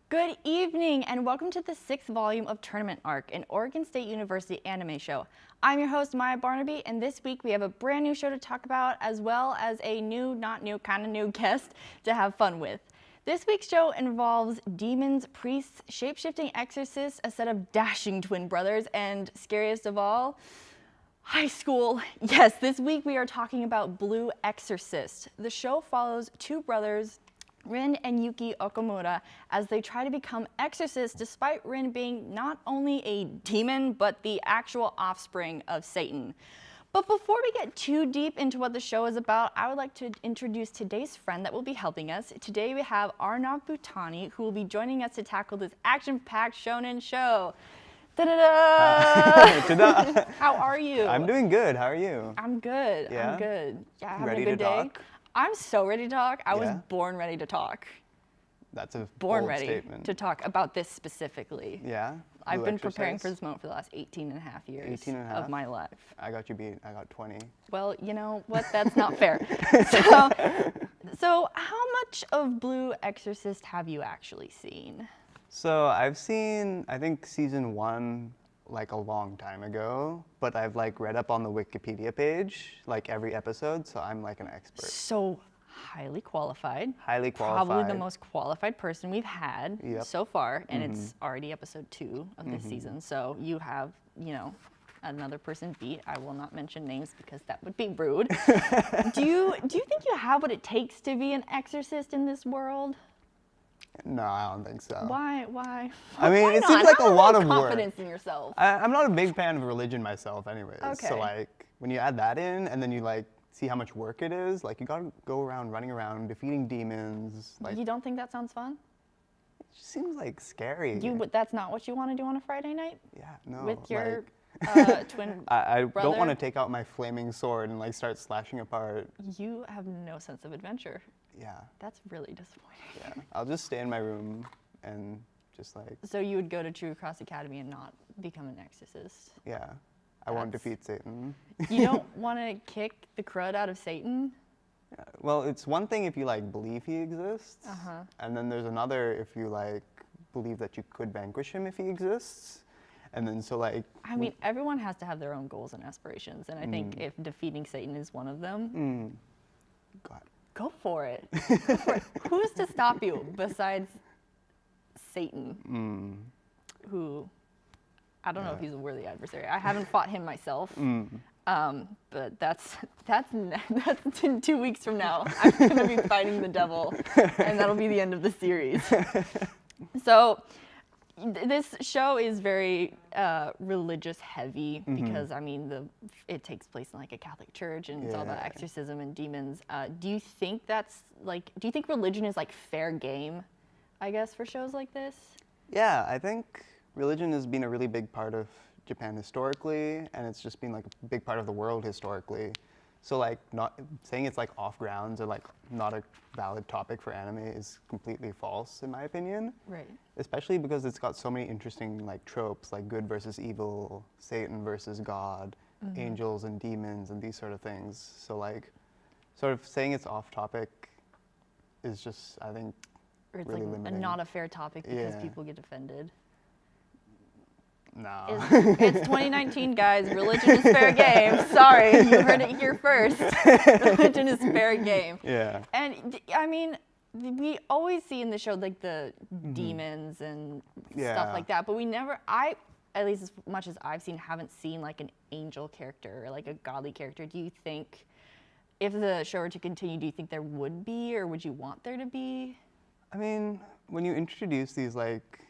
Good evening and welcome to the 6th volume of Tournament Arc, an Oregon State University anime show. I'm your host, Maya Barnaby, and this week we have a brand new show to talk about, as well as a new, not new, kind of new guest to have fun with. This week's show involves demons, priests, shape-shifting exorcists, a set of dashing twin brothers, and scariest of all, high school. Yes, this week we are talking about Blue Exorcist. The show follows two brothers, Rin and Yuki Okamura, as they try to become exorcists despite Rin being not only a demon, but the actual offspring of Satan. But before we get too deep into what the show is about, I would like to introduce today's friend that will be helping us. Today we have Arnav Bhutani, who will be joining us to tackle this action-packed shonen show. Ta-da-da! Ta-da! How are you? I'm doing good. How are you? I'm good. Yeah? I'm good. Yeah, having Ready a good to day. talk? I'm so ready to talk. I was Yeah? born ready to talk. That's a Born bold ready statement. to talk about this specifically. Yeah? I've Blue been preparing for exercise? this moment for the last 18 and a half years 18 and a of half? my life. I got you beat. I got 20. Well, you know what? That's not fair. So how much of Blue Exorcist have you actually seen? So I've seen, I think, season 1 like a long time ago, but I've like read up on the Wikipedia page like every episode, so I'm like an expert. So highly qualified. Highly qualified. Probably the most qualified person we've had Yep. so far, and it's already episode 2 of this season. So you have, you know, another person beat. I will not mention names because that would be rude. Do you think you have what it takes to be an exorcist in this world? No, I don't think so. Why? I mean, Why it not? seems like Have a lot of work. confidence in yourself. I'm not a big fan of religion myself anyways. Okay. So like when you add that in and then you like see how much work it is, like you gotta go around running around defeating demons. Like You don't think that sounds fun? it just seems like scary. That's not what you want to do on a Friday night Yeah, no. with your twin I brother? don't want to take out my flaming sword and like start slashing apart. You have no sense of adventure. Yeah, That's really disappointing. yeah. I'll just stay in my room and just like, So you would go to True Cross Academy and not become an exorcist? yeah. I won't That's- defeat Satan. You don't want to kick the crud out of Satan? Yeah, well, it's one thing if you like believe he exists, Uh-huh. and then there's another if you like believe that you could vanquish him if he exists, and then so like. I mean, everyone has to have their own goals and aspirations, and I think if defeating Satan is one of them, God. go for it. Go for it. Who's to stop you besides Satan, who, I don't know if he's a worthy adversary. I haven't fought him myself, but that's in 2 weeks from now. I'm going to be fighting the devil, and that'll be the end of the series. So this show is very religious heavy because I mean it takes place in like a Catholic church and it's all about Yeah. exorcism and demons. Do you think do you think religion is like fair game, I guess, for shows like this? Yeah, I think religion has been a really big part of Japan historically, and it's just been like a big part of the world historically. So like not saying it's like off grounds or like not a valid topic for anime is completely false in my opinion. Right. Especially because it's got so many interesting like tropes like good versus evil, Satan versus God, angels and demons and these sort of things. So like sort of saying it's off topic is just, I think, Or it's really like limiting. not a fair topic because Yeah. people get offended. No. It's 2019, guys. Religion is fair game. Sorry, you heard it here first. Religion is fair game. Yeah. And I mean, we always see in the show like the demons and stuff Yeah. like that, but we never, at least as much as I've seen, haven't seen like an angel character or like a godly character. Do you think, if the show were to continue, do you think there would be, or would you want there to be? I mean, when you introduce these like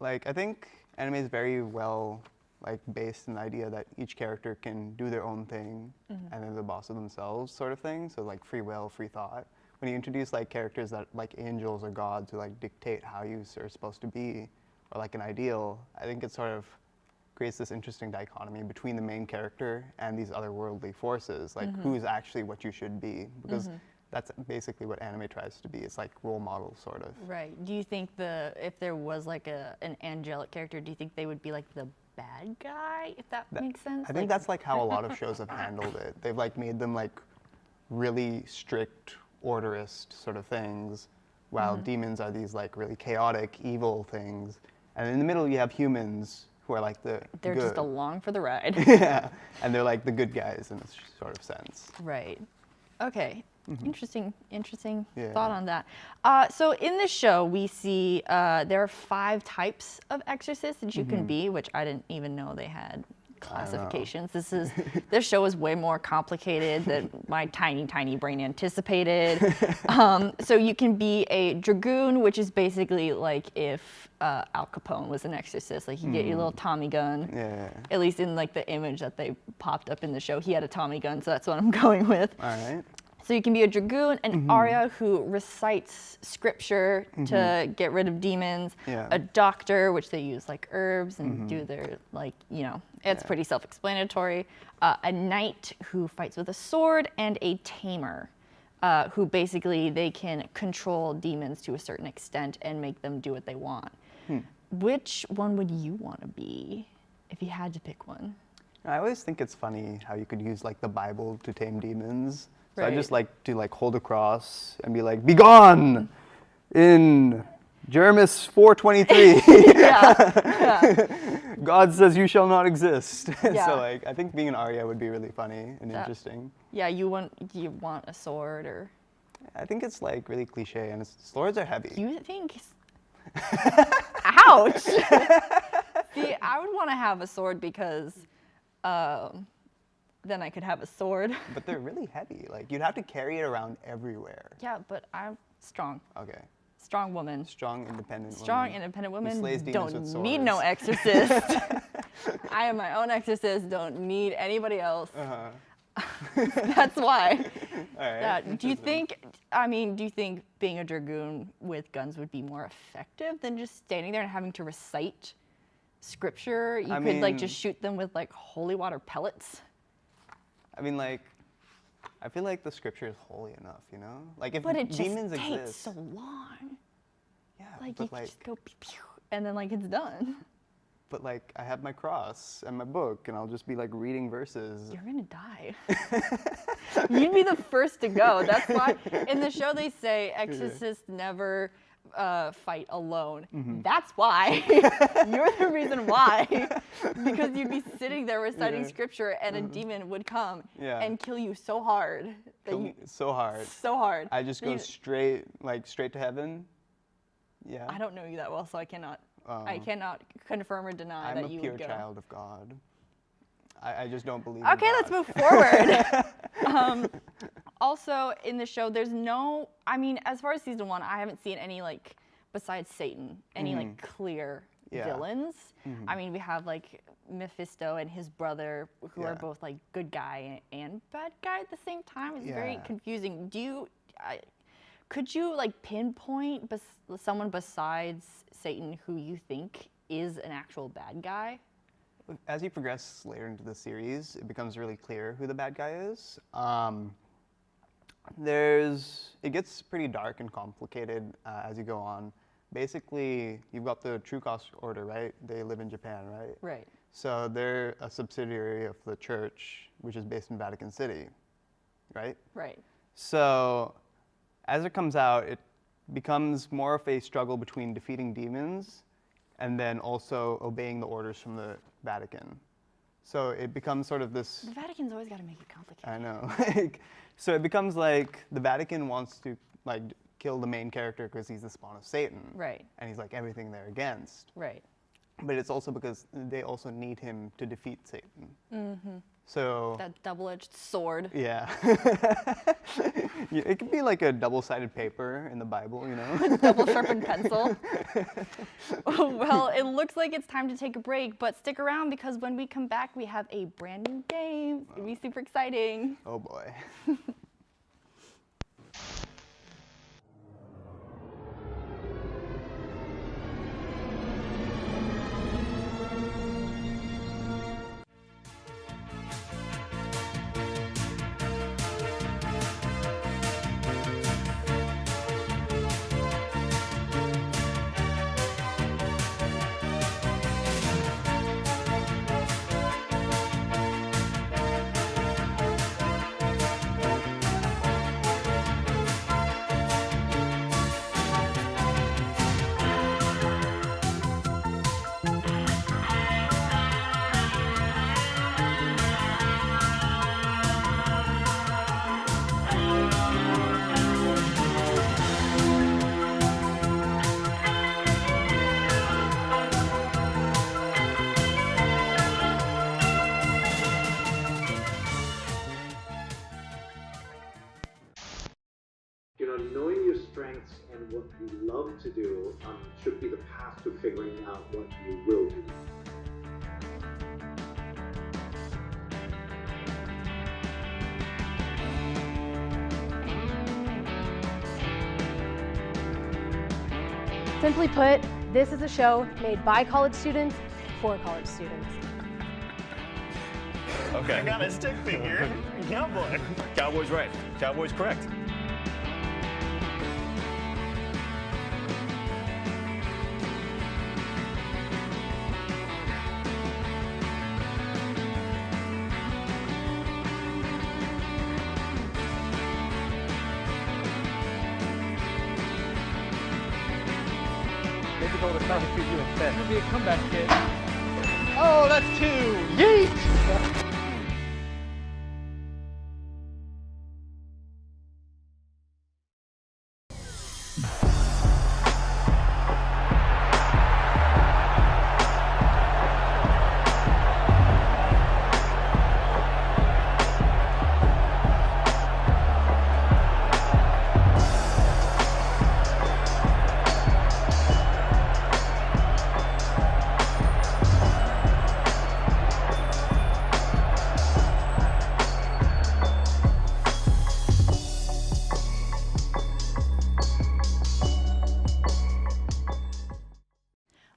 I think anime is very well like based in the idea that each character can do their own thing and they're the boss of themselves sort of thing. So like free will, free thought. When you introduce like characters that like angels or gods who like dictate how you are supposed to be, or like an ideal, I think it sort of creates this interesting dichotomy between the main character and these otherworldly forces, like who's actually what you should be, because that's basically what anime tries to be. It's like role model sort of. Right. Do you think if there was like an angelic character, do you think they would be like the bad guy, if that makes sense? I think that's like how a lot of shows have handled it. They've like made them like really strict orderist sort of things, while demons are these like really chaotic, evil things. And in the middle, you have humans who are like the They're good. just along for the ride. Yeah, and they're like the good guys in this sort of sense. Right. Okay. Interesting Yeah. thought on that. So in this show, we see there are 5 types of exorcists that you can be, which I didn't even know they had classifications. This show is way more complicated than my tiny brain anticipated. So you can be a dragoon, which is basically like if Al Capone was an exorcist. Like you get your little Tommy gun. Yeah. At least in like the image that they popped up in the show, he had a Tommy gun, so that's what I'm going with. All right. So you can be a dragoon, an aria who recites scripture to get rid of demons, Yeah. a doctor, which they use like herbs and do their like, it's pretty self-explanatory, a knight who fights with a sword, and a tamer who basically they can control demons to a certain extent and make them do what they want. Which one would you want to be if you had to pick one? I always think it's funny how you could use like the Bible to tame demons. So I Right. just like to like hold a cross and be like, "Be gone!" in Jeremias 4:23. God says you shall not exist. Yeah. So like I think being an Arya would be really funny and interesting. Yeah, you want a sword, or I think it's like really cliche and swords are heavy. you think? Ouch! See, I would want to have a sword because then I could have a sword. But they're really heavy. Like you'd have to carry it around everywhere. Yeah, but I'm strong. Okay. Strong woman. Strong, independent Strong, woman. independent Who women slays demons with don't need no swords. exorcist. I am my own exorcist, don't need anybody else. That's why. All right. Yeah. Do you think being a dragoon with guns would be more effective than just standing there and having to recite scripture? You could like just shoot them with like holy water pellets. I mean, like, I feel like the scripture is holy enough, you know? Like, if But it just demons takes exist. so long. Yeah, Like but you could like, just go pew, pew, and then like it's done. but like, I have my cross and my book, and I'll just be like reading verses. You're gonna die. You'd be the first to go. That's why in the show they say exorcists never fight alone. That's why. You're the reason why. Because you'd be sitting there reciting scripture and a demon would come and kill you so hard. Kill me so hard. So hard. I just go straight to heaven. Yeah. I don't know you that well, so I cannot confirm or deny I'm that a you pure would go. child of God. I just don't believe. Okay, in let's God. move forward. Also, in the show, there's no, as far as season 1, I haven't seen any, like, besides Satan, any, like, clear villains. I mean, we have, like, Mephisto and his brother, who are both, like, good guy and bad guy at the same time. It's very confusing. Could you, like, pinpoint someone besides Satan who you think is an actual bad guy? As you progress later into the series, it becomes really clear who the bad guy is. It gets pretty dark and complicated as you go on. Basically, you've got the True Cross Order, right? They live in Japan, right? Right. So they're a subsidiary of the church, which is based in Vatican City, right? Right. So as it comes out, it becomes more of a struggle between defeating demons and then also obeying the orders from the Vatican. So it becomes sort of this... The Vatican's always got to make it complicated. I know. So it becomes like the Vatican wants to like kill the main character because he's the spawn of Satan. Right. And he's like everything they're against. Right. But it's also because they also need him to defeat Satan. So... That double-edged sword. Yeah. It could be like a double-sided paper in the Bible, you know? Double sharpened pencil. Well, it looks like it's time to take a break, but stick around because when we come back, we have a brand new game. It's going to be super exciting. Oh boy. what you love to do should be the path to figuring out what you will do. Simply put, this is a show made by college students for college students. Okay. I got a stick figure. Cowboy. Cowboy's right. Cowboy's correct. Maybe they'll decide to shoot you instead. It'll be a comeback kid. Oh, that's 2! Yeet!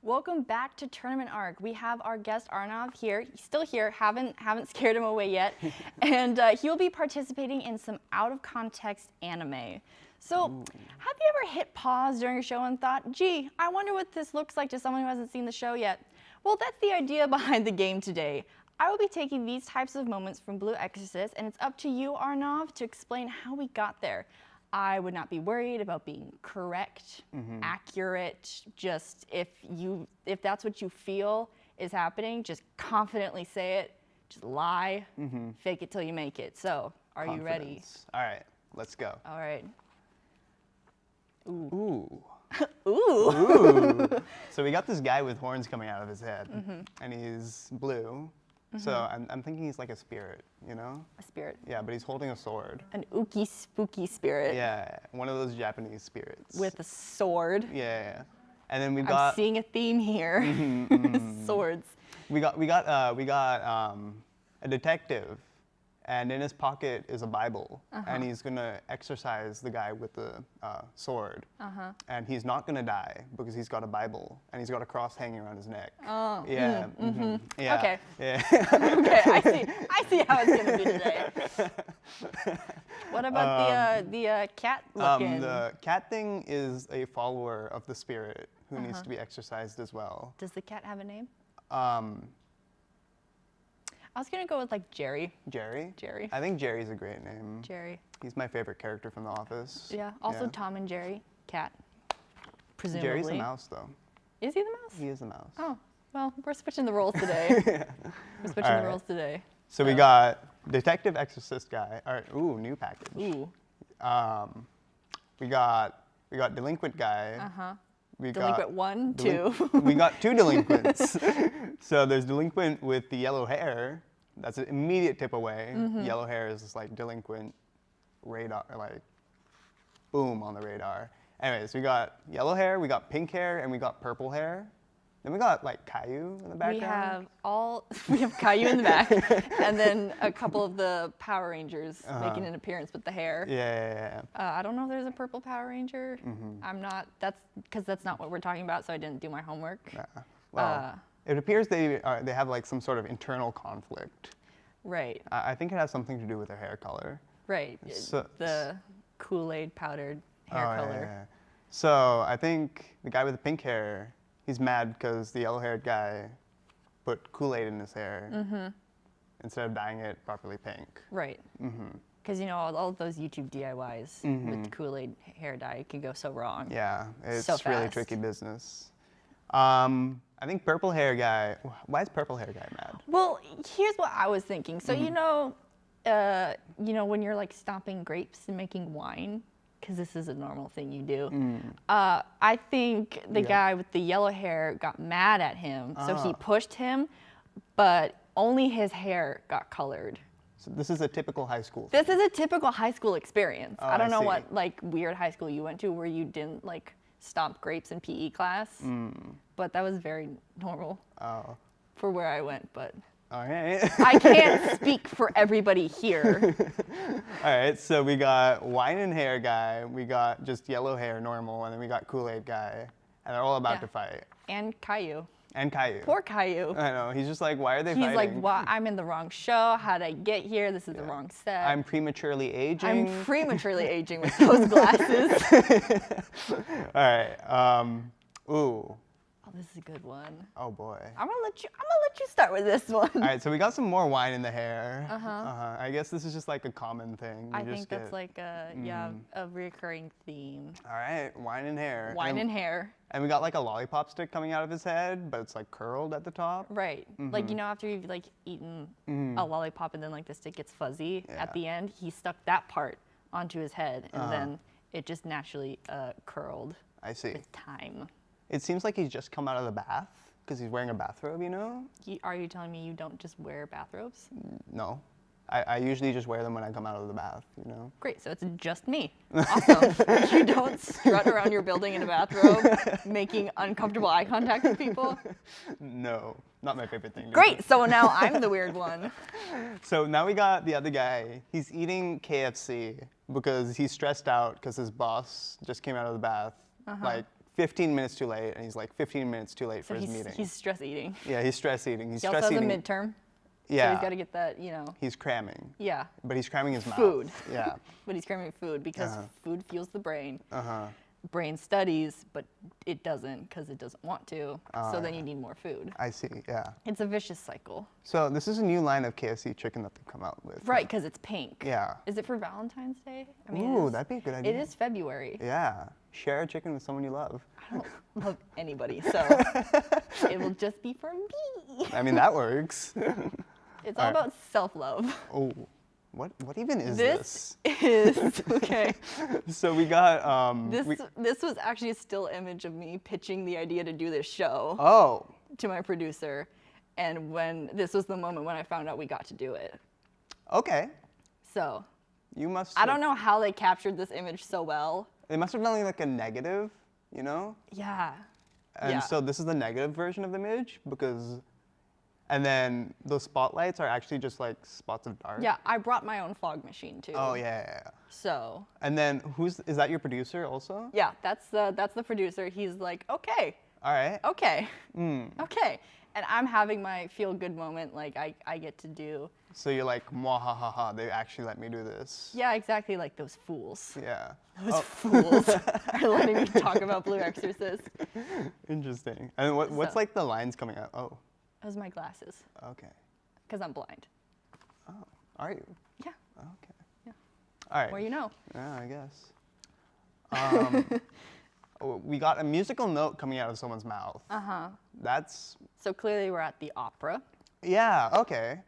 Welcome back to Tournament Arc. We have our guest Arnav here. He's still here, haven't scared him away yet. And he will be participating in some out of context anime. So, have you ever hit pause during a show and thought, gee, I wonder what this looks like to someone who hasn't seen the show yet? Well, that's the idea behind the game today. I will be taking these types of moments from Blue Exorcist, and it's up to you, Arnav, to explain how we got there. I would not be worried about being correct, accurate, just if that's what you feel is happening, just confidently say it, just lie, fake it till you make it. So, are you ready? All right, let's go. All right. Ooh. Ooh. Ooh. So we got this guy with horns coming out of his head, and he's blue. So I'm thinking he's like a spirit, you know? A spirit. Yeah, but he's holding a sword. An ooky spooky spirit. Yeah, one of those Japanese spirits. With a sword. Yeah. And then we got. I'm seeing a theme here. Swords. We got a detective, and in his pocket is a Bible, and he's gonna exorcise the guy with the sword. And he's not gonna die because he's got a Bible and he's got a cross hanging around his neck. Oh. Yeah. Yeah. Okay. Yeah. Okay. I see how it's gonna be today. What about the cat looking? The cat thing is a follower of the spirit who needs to be exorcised as well. Does the cat have a name? I was gonna go with like Jerry. Jerry? Jerry. I think Jerry's a great name. Jerry. He's my favorite character from The Office. Yeah. Also Tom and Jerry. Cat. Presumably. Jerry's the mouse, though. Is he the mouse? He is the mouse. Oh, well, we're switching the roles today. We're switching the roles today. So we got Detective Exorcist guy. All right. Ooh, new package. Ooh. We got Delinquent guy. We Delinquent 1, 2. We got 2 delinquents. So there's Delinquent with the yellow hair. That's an immediate tip away. Yellow hair is just like delinquent radar, like boom on the radar. Anyways, we got yellow hair, we got pink hair, and we got purple hair. Then we got like Caillou in the background. We have Caillou in the back, and then a couple of the Power Rangers making an appearance with the hair. Yeah. I don't know if there's a purple Power Ranger. I'm not. That's because that's not what we're talking about. So I didn't do my homework. Well, it appears they have like some sort of internal conflict. Right. I think it has something to do with their hair color. Right. So, the Kool-Aid powdered hair color. Yeah. So I think the guy with the pink hair, he's mad because the yellow-haired guy put Kool-Aid in his hair instead of dyeing it properly pink. Right. Because you know all of those YouTube DIYs with the Kool-Aid hair dye can go so wrong. Yeah, it's so really fast. tricky business. I think purple hair guy. Why is purple hair guy mad? Well, here's what I was thinking. So you know when you're like stomping grapes and making wine, because this is a normal thing you do. I think the guy with the yellow hair got mad at him, so he pushed him, but only his hair got colored. So this is a typical high school. This is a typical high school experience. Oh, I don't I know see. what like weird high school you went to where you didn't like stomp grapes in PE class, but that was very normal Oh, for where I went. But all right. I can't speak for everybody here. All right, so we got wine and hair guy, we got just yellow hair, normal, and then we got Kool-Aid guy, and they're all about Yeah. to fight. And Caillou. And Caillou. Poor Caillou. I know, he's just like, why are they He's fighting? like, "What? I'm in the wrong show. How'd I get here? This is the wrong set. I'm prematurely aging. I'm prematurely aging with those glasses." All right, ooh, Oh, this is a good one. oh boy. I'm gonna let you start with this one. All right, so we got some more wine in the hair. I guess this is just like a common thing. I You think just that's get- like a recurring theme. All right, wine and hair. Wine and hair. And we got like a lollipop stick coming out of his head, but it's like curled at the top. Right. Like, you know, after you've like eaten a lollipop and then like the stick gets fuzzy Yeah. at the end, he stuck that part onto his head and then it just naturally curled I see. with time. It seems like he's just come out of the bath because he's wearing a bathrobe, you know? Are you telling me you don't just wear bathrobes? No. I usually just wear them when I come out of the bath, you know? Great, so it's just me. Awesome. You don't strut around your building in a bathrobe, making uncomfortable eye contact with people. No, not my favorite thing. to do. Great, so now I'm the weird one. So now we got the other guy. He's eating KFC because he's stressed out because his boss just came out of the bath like 15 minutes too late, and he's like 15 minutes too late So for his meeting. he's stress eating. Yeah, he's stress eating. He's He also stress has a eating. midterm, Yeah. so he's got to get that, you know, He's cramming, yeah. but he's cramming his mouth. Food. Yeah. But he's cramming food because food fuels the brain. Uh-huh. Brain studies, but it doesn't because it doesn't want to. So then you need more food. I see, yeah. It's a vicious cycle. So this is a new line of KFC chicken that they've come out with. Right, because it's pink. Yeah. Is it for Valentine's Day? I Ooh, it is- that'd be a good idea. It is February. Yeah. Share a chicken with someone you love. I don't love anybody, so it will just be for me. I mean, that works. It's all about self-love. Oh, what even is This is, okay, So we got this was actually a still image of me pitching the idea to do this show Oh, to my producer. And when this was the moment when I found out we got to do it. okay. So You must. I don't know how they captured this image so well. They must have done like a negative, you know? Yeah. And Yeah. so this is the negative version of the image because, and then those spotlights are actually just like spots of dark. Yeah, I brought my own fog machine too. Oh yeah. So And then is that your producer also? yeah, that's the producer. He's like, okay, All right. okay, okay. And I'm having my feel good moment. Like I get to do. So you're like, mwahaha, they actually let me do this. Yeah, exactly. Like those fools. Yeah. Those fools are letting me talk about Blue Exorcist. Interesting. And what's So- like the lines coming out? Oh, Those are my glasses, okay. because I'm blind. Are you? Yeah. Okay. Yeah. All right. Well, you know. Yeah, I guess. We got a musical note coming out of someone's mouth. That's, So clearly we're at the opera. yeah, okay.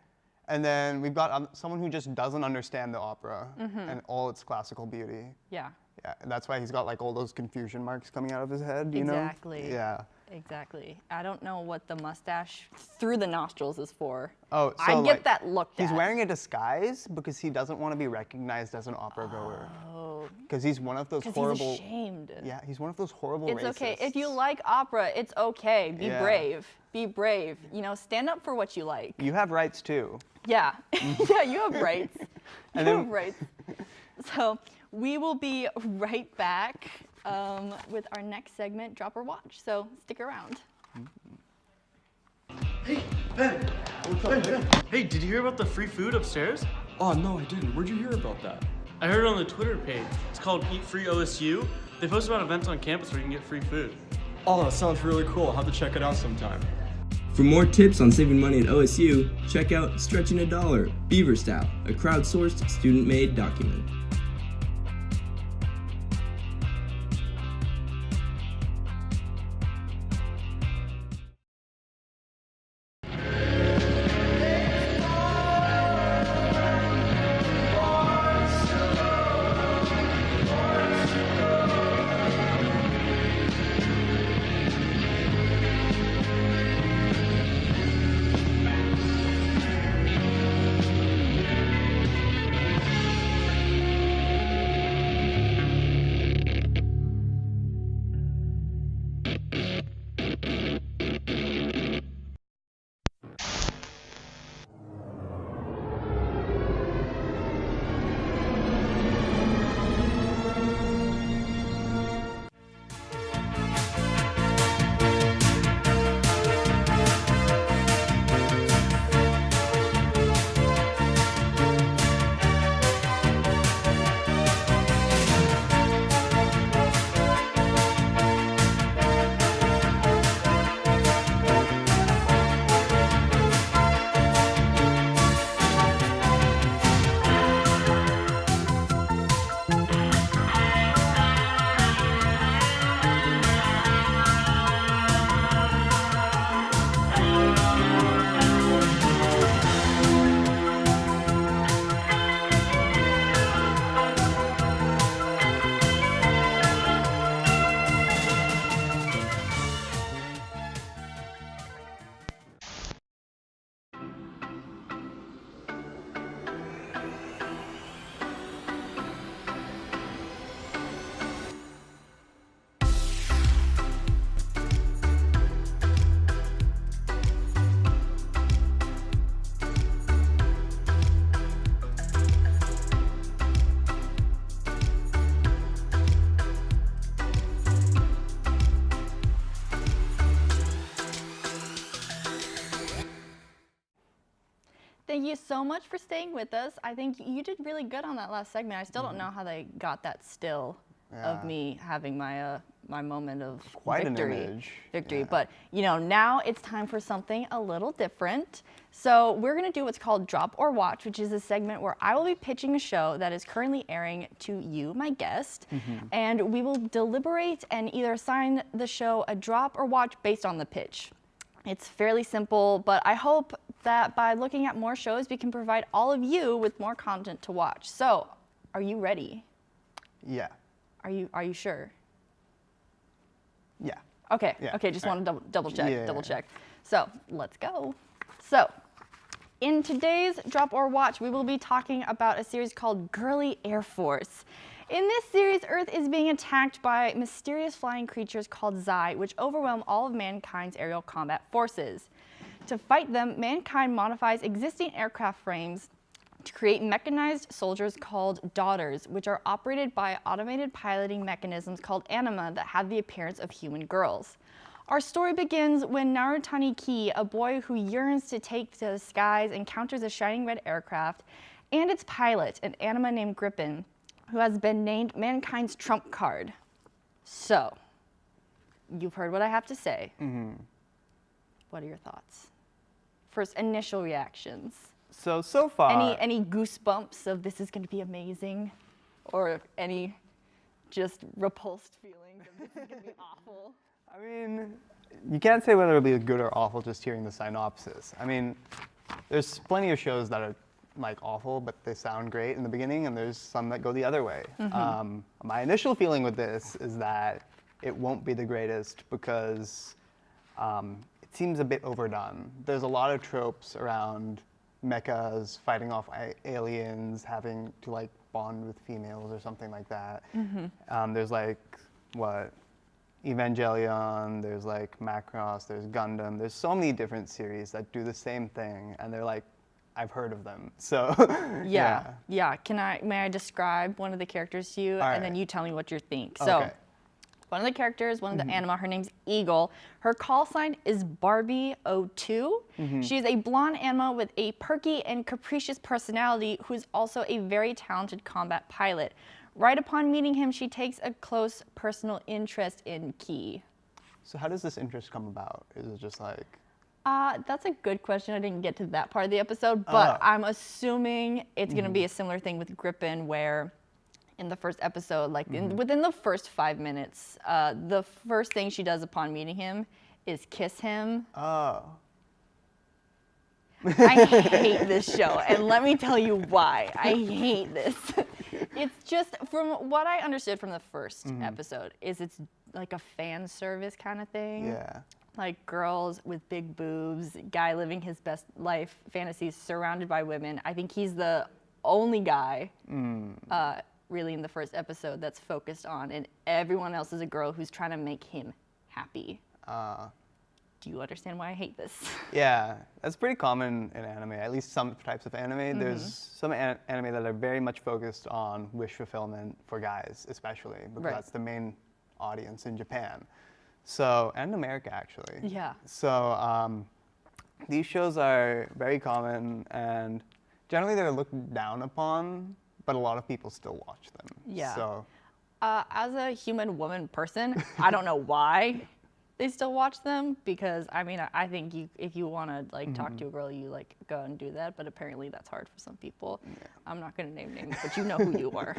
And then we've got someone who just doesn't understand the opera and all its classical beauty. Yeah. Yeah, and that's why he's got like all those confusion marks coming out of his head, you know? Exactly. Yeah. Exactly. I don't know what the mustache through the nostrils is for. Oh, so I get like, that looked He's at. wearing a disguise because he doesn't want to be recognized as an opera goer. Oh, Because he's one of those because horrible. he's ashamed. Yeah, he's one of those horrible It's okay. If you racists. like opera, it's okay. Be Yeah. brave. Be brave. You know, stand up for what you like. You have rights too. Yeah. Yeah, you have rights. You then- have rights. So we will be right back with our next segment, Drop or Watch. So stick around. Hey, did you hear about the free food upstairs? Oh, no, I didn't. Where'd you hear about that? I heard it on the Twitter page. It's called Eat Free OSU. They post about events on campus where you can get free food. Oh, that sounds really cool. I'll have to check it out sometime. For more tips on saving money at OSU, check out Stretching a Dollar, Beaver Style, a crowdsourced student-made document. Thank you so much for staying with us. I think you did really good on that last segment. I still don't know how they got that still of me having my my moment of Quite victory. an image. Victory, Yeah. but you know, now it's time for something a little different. So we're gonna do what's called Drop or Watch, which is a segment where I will be pitching a show that is currently airing to you, my guest, and we will deliberate and either assign the show a drop or watch based on the pitch. It's fairly simple, but I hope that by looking at more shows, we can provide all of you with more content to watch. So, are you ready? Yeah. Are you sure? Yeah. Okay. Yeah. Okay. Just want to double check. Yeah. Double check. So let's go. So, in today's Drop or Watch, we will be talking about a series called Girly Air Force. In this series, Earth is being attacked by mysterious flying creatures called Zai, which overwhelm all of mankind's aerial combat forces. To fight them, mankind modifies existing aircraft frames to create mechanized soldiers called Daughters, which are operated by automated piloting mechanisms called anima that have the appearance of human girls. Our story begins when Narutani Ki, a boy who yearns to take to the skies, encounters a shining red aircraft and its pilot, an anima named Griffin, who has been named mankind's trump card. So, you've heard what I have to say. What are your thoughts? First, initial reactions. So far. Any goosebumps of this is going to be amazing, or any just repulsed feelings of this is going to be awful? I mean, you can't say whether it'll be good or awful just hearing the synopsis. I mean, there's plenty of shows that are like awful, but they sound great in the beginning, and there's some that go the other way. My initial feeling with this is that it won't be the greatest because it seems a bit overdone. There's a lot of tropes around mechas fighting off aliens, having to like bond with females or something like that. There's like Evangelion, there's like Macross, there's Gundam. There's so many different series that do the same thing, and they're like, I've heard of them. So Yeah. May I describe one of the characters to you, and then you tell me what you think. So. Okay. One of the characters, one of the anima, her name's Eagle. Her call sign is Barbie02. She's a blonde anima with a perky and capricious personality who's also a very talented combat pilot. Right upon meeting him, she takes a close personal interest in Ki. So how does this interest come about? Is it just like... That's a good question. I didn't get to that part of the episode, but I'm assuming it's going to be a similar thing with Griffin, where in the first episode, like within the first 5 minutes, the first thing she does upon meeting him is kiss him. Oh. I hate this show, and let me tell you why. I hate this. It's just, from what I understood from the first episode, is it's like a fan service kind of thing. Yeah. Like girls with big boobs, guy living his best life fantasies surrounded by women. I think he's the only guy really in the first episode that's focused on, and everyone else is a girl who's trying to make him happy. Do you understand why I hate this? Yeah, that's pretty common in anime, at least some types of anime. There's some anime that are very much focused on wish fulfillment for guys, especially, because that's the main audience in Japan. So, and America, actually. Yeah. So, these shows are very common, and generally they're looked down upon, but a lot of people still watch them. Yeah. So, as a human woman person, I don't know why they still watch them, because I mean, I think if you want to like talk to a girl, you like go and do that, but apparently that's hard for some people. Yeah. I'm not going to name names, but you know who you are.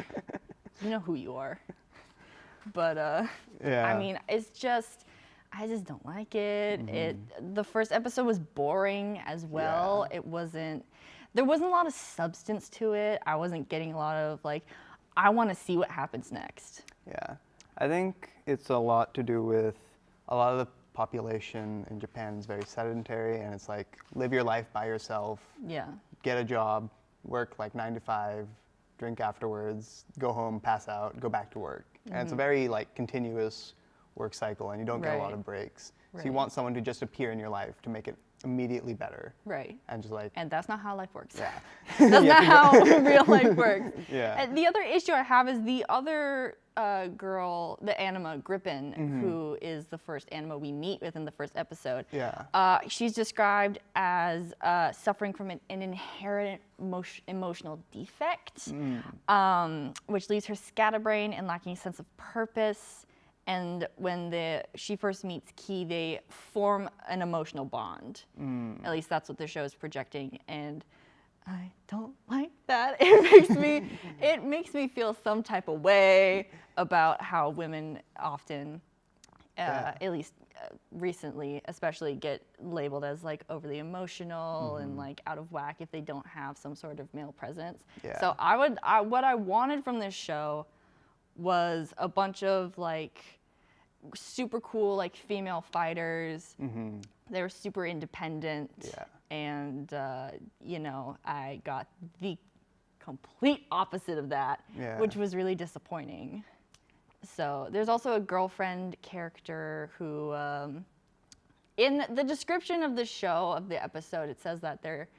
You know who you are. But I mean, it's just, I just don't like it. The first episode was boring as well. There wasn't a lot of substance to it. I wasn't getting a lot of like, I want to see what happens next. Yeah, I think it's a lot to do with a lot of the population in Japan is very sedentary, and it's like, live your life by yourself. Yeah. Get a job, work like 9 to 5, drink afterwards, go home, pass out, go back to work. And it's a very like continuous work cycle, and you don't get a lot of breaks. So you want someone to just appear in your life to make it immediately better. Right. And just like, And that's not how life works. yeah. That's not how real life works. Yeah. And the other issue I have is the other girl, the Anima Griffin, who is the first Anima we meet within the first episode. Yeah. She's described as suffering from an inherent emotional defect, which leaves her scatterbrained and lacking a sense of purpose. And when she first meets Key, they form an emotional bond. At least that's what the show is projecting. And I don't like that. It makes me feel some type of way about how women often, at least recently, especially get labeled as like overly emotional and like out of whack if they don't have some sort of male presence. Yeah. So what I wanted from this show was a bunch of like super cool like female fighters. They were super independent. Yeah. And, you know, I got the complete opposite of that, which was really disappointing. So there's also a girlfriend character who, in the description of the show, of the episode, it says that they're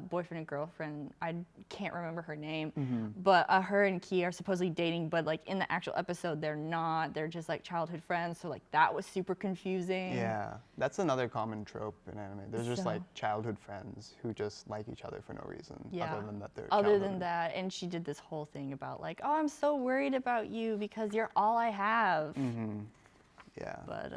boyfriend and girlfriend. I can't remember her name, but her and Key are supposedly dating, but like in the actual episode, they're not. They're just like childhood friends. So like that was super confusing. Yeah, that's another common trope in anime. There's just like childhood friends who just like each other for no reason, other than that they're Other than that, and she did this whole thing about like, oh, I'm so worried about you because you're all I have. Yeah. But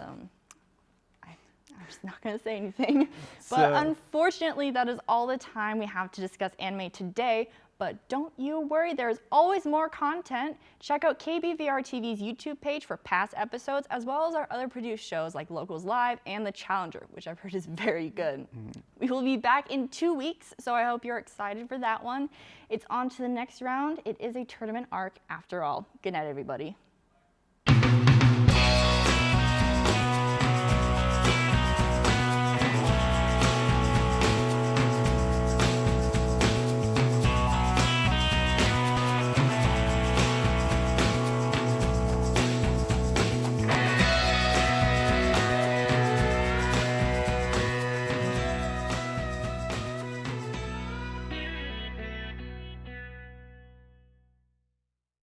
I'm just not going to say anything. But So- unfortunately, that is all the time we have to discuss anime today. But don't you worry, there's always more content. Check out KBVR TV's YouTube page for past episodes, as well as our other produced shows like Locals Live and The Challenger, which I've heard is very good. We will be back in 2 weeks, so I hope you're excited for that one. It's on to the next round. It is a tournament arc after all. Good night, everybody.